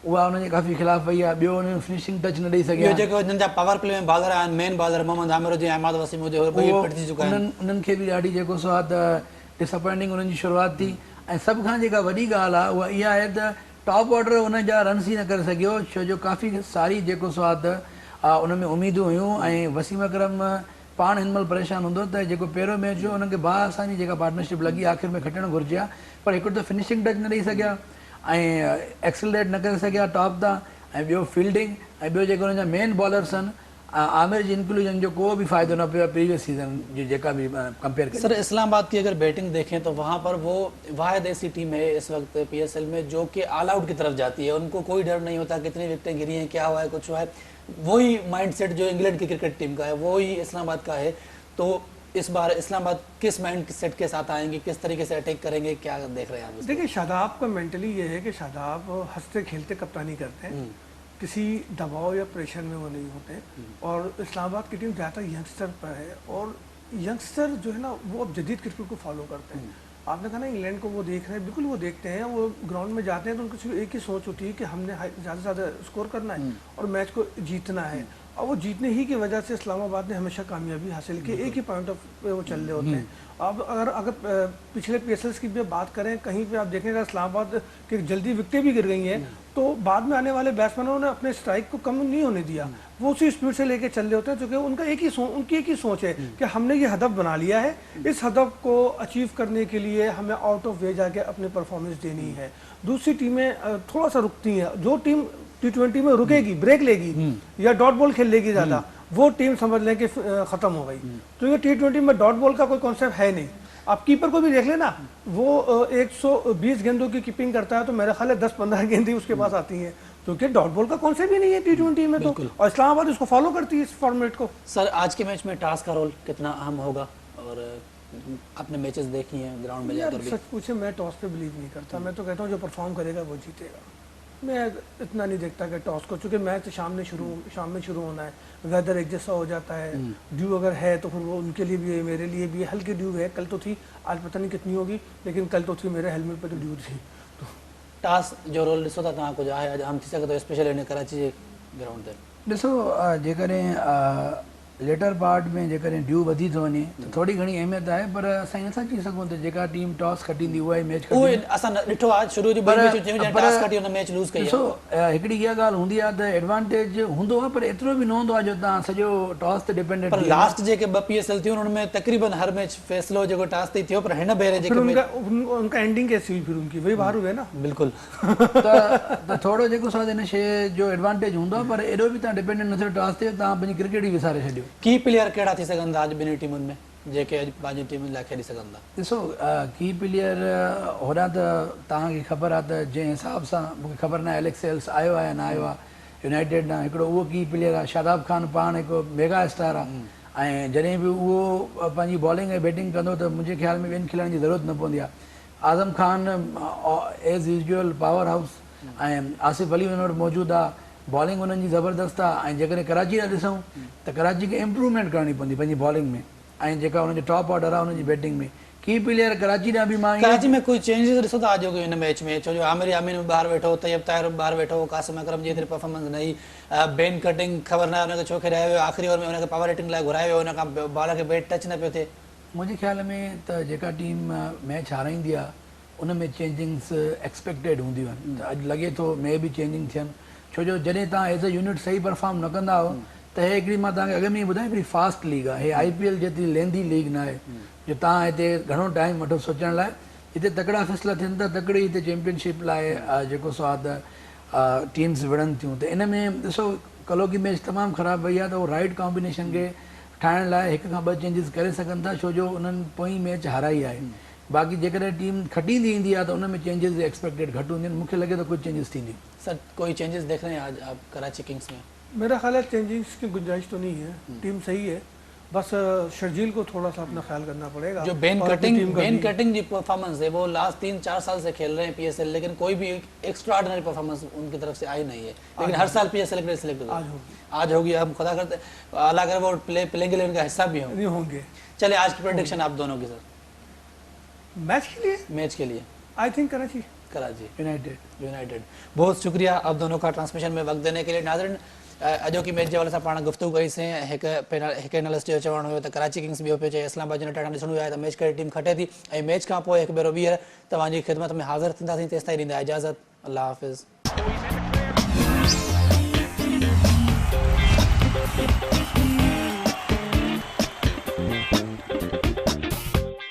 उहा हुनजे काफ़ी ख़िलाफ़ु वई आहे, ॿियो हुन फिनिशिंग टच न ॾेई सघिया। जेको हिननि जा पावर प्ले में बॉलर आहिनि, मेन बॉलर मोहम्मद आमिर हुजे, अहमद वसीम हुजे, उन्हनि खे बि ॾाढी जेको सो आहे त डिसअपॉइंटिंग उन्हनि जी शुरूआति थी। ऐं सभ खां जेका वॾी ॻाल्हि आहे उहा इहा आहे त टॉप ऑर्डर हुन जा रन्स ई न करे सघियो, छो जो काफ़ी सारी जेको सो आहे त उन में उमेदूं हुयूं, ऐं वसीम अकरम पाण हिन महिल परेशान हूंदो त जेको पहिरियों मैच हो हुनखे असांजी जेका पार्टनरशिप लॻी आख़िर में खटणु घुरिजे हा, पर हिकिड़ो त फिनिशिंग टच न ॾेई सघिया, ऐं एक्सेलरेट न करे सघिया टॉप तां, ऐं ॿियो फील्डिंग, ऐं ॿियो जेको हुनजा मेन बॉलर्स आहिनि आमिर जी इंक्लूजन जो को भी फ़ायदो न पियो प्रीवियस सीजन जी जेका भी कंपेयर करें। सर इस्लामाबाद की अगर बैटिंग देखें तो वहाँ पर वो वाहिद ऐसी टीम है इस वक्त पीएसएल में जो कि ऑल आउट की तरफ जाती है, उनको कोई डर नहीं होता कितनी विकेटें गिरी हैं, क्या हुआ है, कुछ हुआ है। वही माइंडसेट जो इंग्लैंड की क्रिकेट टीम का है वही इस्लामाबाद का है, तो इस बार इस्लामाबाद किस माइंड सेट के साथ आएंगे, किस तरीके से अटैक करेंगे, क्या देख रहे हैं आप? देखिए शादाब का मेंटली ये है कि शादाब हंसते खेलते कप्तानी करते हैं, किसी दबाव या प्रेशर में वो नहीं होते, और इस्लामाबाद की टीम ज़्यादातर यंगस्टर पर है, और यंगस्टर जो है ना वो अब जदीद क्रिकेट को फॉलो करते हैं। आपने कहा ना इंग्लैंड को वो देख रहे हैं, बिल्कुल वो देखते हैं, वो ग्राउंड में जाते हैं तो उनकी सिर्फ एक ही सोच होती है कि हमने ज़्यादा से ज़्यादा स्कोर करना है और मैच को जीतना है, और वो जीतने ही की वजह से इस्लामाबाद ने हमेशा कामयाबी हासिल की, एक ही पॉइंट ऑफ पे वो चल रहे होते हैं। अब अगर पिछले PSLs की भी बात करें, कहीं पे आप देखेंगे इस्लामाबाद की जल्दी विकेटें भी गिर गई हैं, तो बाद में आने वाले बैट्समैनों ने अपने स्ट्राइक को कम नहीं होने दिया, वो उसी स्पीड से लेके चल रहे होते हैं, क्योंकि उनकी एक ही सोच है कि हमने ये हदफ बना लिया है, इस हदफ को अचीव करने के लिए हमें आउट ऑफ वे जाके अपनी परफॉर्मेंस देनी है। दूसरी टीमें थोड़ा सा रुकती हैं, जो टीम T20 में रुकेगी, ब्रेक लेगी या डॉट बॉल खेल लेगी ज़्यादा, वो टीम समझ लें कि ख़त्म हो गई। तो ये T20 में डॉट बॉल का कोई कॉन्सेप्ट है नहीं। आप कीपर को भी देख लेना, वो 120 गेंदों की कीपिंग करता है, तो मेरा ख्याल है 10-15 गेंदें उसके पास आती हैं, क्योंकि डॉट बॉल का कॉन्सेप्ट ही नहीं है T20 में। तो और इस्लामाबाद इसको फॉलो करती है, इस फॉर्मेट को। सर आज के मैच में टॉस का रोल कितना अहम होगा, और आपने मैचेस देखी हैं ग्राउंड में जाकर भी? सच पूछे मैं टॉस पे बिलीव नहीं करता, मैं तो कहता हूँ जो परफॉर्म करेगा वो जीतेगा। मैं इतना नहीं देखता कि टॉस को, चूँकि मैच शाम में शुरू होना है, वेदर एक जैसा हो जाता है, ड्यू अगर है तो फिर वो उनके लिए भी है, मेरे लिए भी है। हल्की ड्यू है, कल तो थी, आज पता नहीं कितनी होगी, लेकिन कल तो थी, मेरे हेलमेट पे तो ड्यू थी। तो टॉस जो रोल ॾिसो था तव्हां कुझु आहे अॼु आम थी सघे थो स्पेशल हिन कराची जे ग्राउंड ते? ॾिसो जेकॾहिं लेटर पार्ट में जेकॾहिं ड्यू वधी थो वञे त थोरी घणी अहमियत आहे, पर असां ईअं नथा चई सघूं त जेका टीम टॉस खटींदी उहा ई मैच उहो खटींदी। असां ॾिठो आहे शुरू जी ॿई मैचूं जंहिं टॉस खटी हुन मैच लूज़ कई आहे। ॾिसो हिकिड़ी इहा ॻाल्हि हूंदी आहे त एडवांटेज हूंदो आहे, पर एतिरो बि न हूंदो आहे जो तव्हां सॼो टॉस ते डिपेंडेंट। पर लास्ट जेके 2 PSL थियूं हुन में तक़रीबन हर मैच फैसलो जेको टॉस ते थियो, पर हिन भेरे जेके उनका एंडिंग कैसी हुई, फिर उनकी वही बाहर हुए ना। बिल्कुलु त थोरो जेको सवादु हिन शइ जो एडवांटेज हूंदो आहे, पर एॾो बि तव्हां डिपेंडेंट न थियो टॉस ते, तव्हां पंहिंजी क्रिकेट ई विसारे छॾियो। की प्लेयर कहिड़ा थी सघनि था अॼु ॿिन्ही टीमुनि में जेके अॼु पंहिंजी टीमुनि लाइ खेॾी सघनि था? ॾिसो की प्लेयर होॾां त तव्हांखे ख़बर आहे त जंहिं हिसाब सां मूंखे ख़बर न आहे एलेक्स सेल्स आयो आहे या न आयो आहे यूनाइटेड ॾांहुं, हिकिड़ो उहो की प्लेयर आहे। शादाब खान पाण हिकु मेगा स्टार आहे, ऐं जॾहिं बि उहो पंहिंजी बॉलिंग ऐं बैटिंग कंदो त मुंहिंजे ख़्याल में ॿियनि खिलाड़ियुनि जी ज़रूरत न पवंदी आहे। Azam Khan as usual powerhouse, ऐं आसिफ अली हुन वटि मौजूदु आहे, बॉलिंग हुननि जी ज़बरदस्त आहे। ऐं जेकॾहिं कराची था ॾिसूं त कराची खे इम्प्रूवमेंट करणी पवंदी पंहिंजी बॉलिंग में, ऐं जेका हुनजी टॉप ऑर्डर आहे हुनजी बैटिंग में। की प्लेयर कराची ॾांहुं बि मां कराची में कोई चेंजिस ॾिसो था अॼु हिन मैच में? छो जो आमिर यामीन ॿाहिरि वेठो, तैयब ताहिर ॿाहिरि वेठो, कासिम अकरम जी एतिरी परफॉर्मेंस न हुई, बेन कटिंग ख़बर न आहे हुनखे छो खेॾायो वियो, आख़िरी ओवर में हुनखे पावर हिटिंग लाइ घुरायो वियो, हुन खां बॉल खे बैट टच न पियो थिए। मुंहिंजे ख़्याल में त जेका टीम मैच हाराईंदी आहे उन में चेंजिंग्स एक्सपेक्टेड हूंदियूं आहिनि, त अॼु लॻे थो मे बि चेंजिंग थियनि, छो जो जॾहिं तव्हां एज़ अ यूनिट सही परफॉर्म न कंदा हो त हे हिकिड़ी मां तव्हांखे अॻु में ई ॿुधायां हिकिड़ी फास्ट लीग आहे, हे IPL जेतिरी लेंदी लीग न आहे जो तव्हां हिते घणो टाइम वठो सोचण लाइ। हिते तकिड़ा फ़ैसिला थियनि था, तकिड़ी हिते चैम्पियनशिप लाइ जेको सवादु टीम्स विढ़नि थियूं। त इन में ॾिसो कलो की मैच तमामु ख़राबु वई आहे, त उहो राइट कॉम्बिनेशन खे ठाहिण लाइ हिक खां 2 चेंजिस करे सघनि था, छो जो उन्हनि पोइ मैच हाराई आहे। बाक़ी जेकॾहिं टीम खटींदी ईंदी आहे त उन में चेंजिस एक्सपेक्टेड घटि हूंदियूं आहिनि, मूंखे लॻे थो कुझु चेंजिस थींदी। सर कोई चेंजेस देख रहे हैं आज आप कराची किंग्स में? मेरा ख्याल है चेंजिंग्स की गुंजाइश तो नहीं है, टीम सही है, बस शर्जील को थोड़ा सा अपना ख्याल करना पड़ेगा। जो बेन कटिंग की परफॉर्मेंस है वो लास्ट 3-4 साल से खेल रहे हैं PSL, लेकिन कोई भी एक्स्ट्रा ऑर्डिनरी परफॉर्मेंस उनकी तरफ से आई नहीं है, लेकिन हर साल PSL के लिए सिलेक्ट आज होगी। हम खुदा करते अल्लाह करे वो प्लेइंग 11 का हिस्सा भी होंगे। चलिए आज की प्रेडिक्शन आप दोनों की सर मैच के लिए? I think Karachi United. बहुत शुक्रिया आप दोनों का ट्रांसमिशन में वक्त देने के लिए। नाज़रीन अॼो की मैच जे हवाले सां पाण गुफ्तगू कईसीं। हिकु एनालिस्ट जो चवणु हुयो त कराची किंग्स ॿियो पियो चए इस्लामाबाद यूनाइटेड हाणे ॾिसणो आहे त मैच कहिड़ी टीम खटे थी, ऐं मैच खां पोइ हिकु भेरो ॿीहर तव्हांजी ख़िदमत में हाज़िर थींदासीं। तेसिताईं ॾींदा इजाज़त, अल्लाह हाफ़िज़।